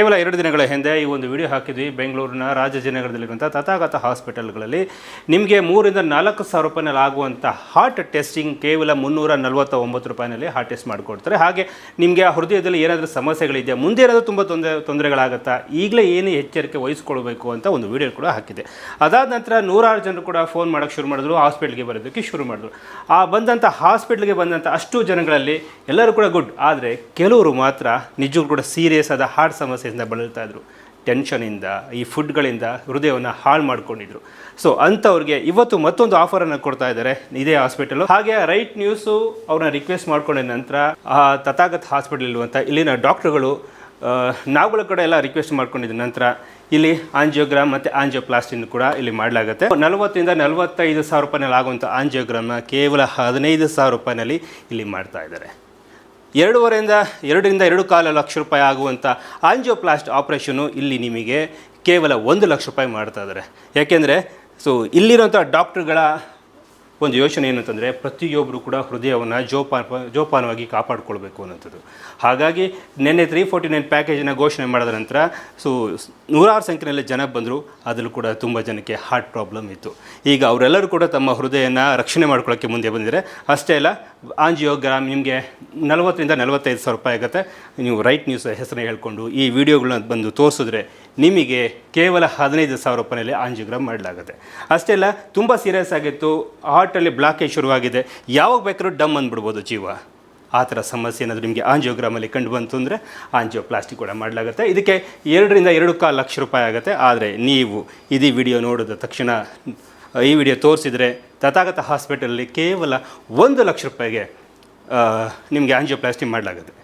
ಕೇವಲ 2 ದಿನಗಳ ಹಿಂದೆ ಈ ಒಂದು ವಿಡಿಯೋ ಹಾಕಿದ್ವಿ. ಬೆಂಗಳೂರಿನ ರಾಜಾಜಿನಗರದಲ್ಲಿರುವಂಥ ತಥಾಗತ ಹಾಸ್ಪಿಟಲ್ಗಳಲ್ಲಿ ನಿಮಗೆ 3 ರಿಂದ 4 ಸಾವಿರ ರೂಪಾಯಿನಲ್ಲಿ ಆಗುವಂಥ ಹಾರ್ಟ್ ಟೆಸ್ಟಿಂಗ್ ಕೇವಲ 349 ರೂಪಾಯಿನಲ್ಲಿ ಹಾರ್ಟ್ ಟೆಸ್ಟ್ ಮಾಡಿಕೊಡ್ತಾರೆ. ಹಾಗೆ ನಿಮಗೆ ಆ ಹೃದಯದಲ್ಲಿ ಏನಾದರೂ ಸಮಸ್ಯೆಗಳಿದೆಯಾ, ಮುಂದೆ ಏನಾದರೂ ತುಂಬ ತೊಂದರೆಗಳಾಗುತ್ತಾ, ಈಗಲೇ ಏನು ಎಚ್ಚರಿಕೆ ವಹಿಸ್ಕೊಳ್ಬೇಕು ಅಂತ ಒಂದು ವಿಡಿಯೋ ಕೂಡ ಹಾಕಿದೆ. ಅದಾದ ನಂತರ 106 ಜನರು ಕೂಡ ಫೋನ್ ಮಾಡೋಕ್ಕೆ ಶುರು ಮಾಡಿದ್ರು, ಹಾಸ್ಪಿಟ್ಲಿಗೆ ಬರೋದಕ್ಕೆ ಶುರು ಮಾಡಿದ್ರು. ಆ ಬಂದಂಥ ಹಾಸ್ಪಿಟ್ಲಿಗೆ ಬಂದಂಥ ಅಷ್ಟು ಜನಗಳಲ್ಲಿ ಎಲ್ಲರೂ ಕೂಡ ಗುಡ್, ಆದರೆ ಕೆಲವರು ಮಾತ್ರ ನಿಜಕ್ಕೂ ಕೂಡ ಸೀರಿಯಸ್ ಆದ ಹಾರ್ಟ್ ಸಮಸ್ಯೆಯಿಂದ ಬಳಲ್ತಾ ಇದ್ರು. ಟೆನ್ಷನಿಂದ, ಈ ಫುಡ್ಗಳಿಂದ ಹೃದಯವನ್ನು ಹಾಳು ಮಾಡ್ಕೊಂಡಿದ್ರು. ಸೊ ಅಂಥವ್ರಿಗೆ ಇವತ್ತು ಮತ್ತೊಂದು ಆಫರನ್ನು ಕೊಡ್ತಾ ಇದ್ದಾರೆ ಇದೇ ಹಾಸ್ಪಿಟಲು. ಹಾಗೆ ರೈಟ್ ನ್ಯೂಸು ಅವ್ರನ್ನ ರಿಕ್ವೆಸ್ಟ್ ಮಾಡ್ಕೊಂಡಿದ ನಂತರ ಆ ತಥಾಗತ ಹಾಸ್ಪಿಟಲ್ ಇರುವಂಥ ಇಲ್ಲಿನ ಡಾಕ್ಟ್ರುಗಳು ನಾವುಗಳ ಕಡೆ ಎಲ್ಲ ರಿಕ್ವೆಸ್ಟ್ ಮಾಡ್ಕೊಂಡಿದ್ದ ನಂತರ ಇಲ್ಲಿ ಆಂಜಿಯೋಗ್ರಾಮ್ ಮತ್ತು ಆಂಜಿಯೋಪ್ಲಾಸ್ಟಿನ ಕೂಡ ಇಲ್ಲಿ ಮಾಡಲಾಗುತ್ತೆ. 40 ರಿಂದ 45 ಸಾವಿರ ರೂಪಾಯಿನಲ್ಲಿ ಆಗುವಂಥ ಆಂಜಿಯೋಗ್ರಾಮ್ನ ಕೇವಲ 15 ಸಾವಿರ ರೂಪಾಯಿನಲ್ಲಿ ಇಲ್ಲಿ ಮಾಡ್ತಾ ಇದ್ದಾರೆ. 2.5 ಲಕ್ಷ ರೂಪಾಯಿ ಆಗುವಂಥ ಆಂಜಿಯೋಪ್ಲಾಸ್ಟ್ ಆಪ್ರೇಷನು ಇಲ್ಲಿ ನಿಮಗೆ ಕೇವಲ 1 ಲಕ್ಷ ರೂಪಾಯಿ ಮಾಡ್ತಾ ಇದ್ದಾರೆ. ಯಾಕೆಂದರೆ ಇಲ್ಲಿರುವಂಥ ಡಾಕ್ಟ್ರುಗಳ ಒಂದು ಯೋಚನೆ ಏನು ಅಂತಂದರೆ ಪ್ರತಿಯೊಬ್ಬರು ಕೂಡ ಹೃದಯವನ್ನು ಜೋಪಾನವಾಗಿ ಕಾಪಾಡಿಕೊಳ್ಬೇಕು ಅನ್ನೋಂಥದ್ದು. ಹಾಗಾಗಿ ನಿನ್ನೆ 349 ಪ್ಯಾಕೇಜನ್ನು ಘೋಷಣೆ ಮಾಡಿದ ನಂತರ 106 ಸಂಖ್ಯೆಯಲ್ಲಿ ಜನ ಬಂದರು. ಅದರಲ್ಲೂ ಕೂಡ ತುಂಬ ಜನಕ್ಕೆ ಹಾರ್ಟ್ ಪ್ರಾಬ್ಲಮ್ ಇತ್ತು. ಈಗ ಅವರೆಲ್ಲರೂ ಕೂಡ ತಮ್ಮ ಹೃದಯನ ರಕ್ಷಣೆ ಮಾಡ್ಕೊಳ್ಳೋಕ್ಕೆ ಮುಂದೆ ಬಂದಿದ್ದಾರೆ. ಅಷ್ಟೇ ಅಲ್ಲ, ಆಂಜಿಯೋಗ್ರಾಮ್ ನಿಮಗೆ 40 ರಿಂದ 45 ಸಾವಿರ ರೂಪಾಯಿ ಆಗುತ್ತೆ. ನೀವು ರೈಟ್ ನ್ಯೂಸ್ ಹೆಸರನ್ನ ಹೇಳ್ಕೊಂಡು ಈ ವಿಡಿಯೋಗಳನ್ನ ಬಂದು ತೋರಿಸಿದ್ರೆ ನಿಮಗೆ ಕೇವಲ 15 ಸಾವಿರ ರೂಪಾಯಿನಲ್ಲಿ ಆಂಜಿಯೋಗ್ರಾಮ್ ಮಾಡಲಾಗುತ್ತೆ. ಅಷ್ಟೇ ಅಲ್ಲ, ತುಂಬ ಸೀರಿಯಸ್ ಆಗಿತ್ತು, ಹಾರ್ಟಲ್ಲಿ ಬ್ಲಾಕೇಜ್ ಶುರುವಾಗಿದೆ, ಯಾವಾಗ ಬೇಕಾದ್ರೂ ಡಮ್ ಅಂದ್ಬಿಡ್ಬೋದು ಜೀವ. ಆ ಥರ ಸಮಸ್ಯೆ ಏನಾದರೂ ನಿಮಗೆ ಆಂಜಿಯೋಗ್ರಾಮಲ್ಲಿ ಕಂಡು ಬಂತು ಅಂದರೆ ಆಂಜಿಯೋಪ್ಲಾಸ್ಟಿ ಕೂಡ ಮಾಡಲಾಗುತ್ತೆ. ಇದಕ್ಕೆ 2 ರಿಂದ 2.25 ಲಕ್ಷ ರೂಪಾಯಿ ಆಗುತ್ತೆ. ಆದರೆ ನೀವು ಇದೀ ವಿಡಿಯೋ ನೋಡಿದ ತಕ್ಷಣ ಈ ವಿಡಿಯೋ ತೋರಿಸಿದರೆ ತಥಾಗತ ಹಾಸ್ಪಿಟಲಲ್ಲಿ ಕೇವಲ 1 ಲಕ್ಷ ರೂಪಾಯಿಗೆ ನಿಮಗೆ ಆಂಜಿಯೋಪ್ಲಾಸ್ಟಿ ಮಾಡಲಾಗುತ್ತೆ.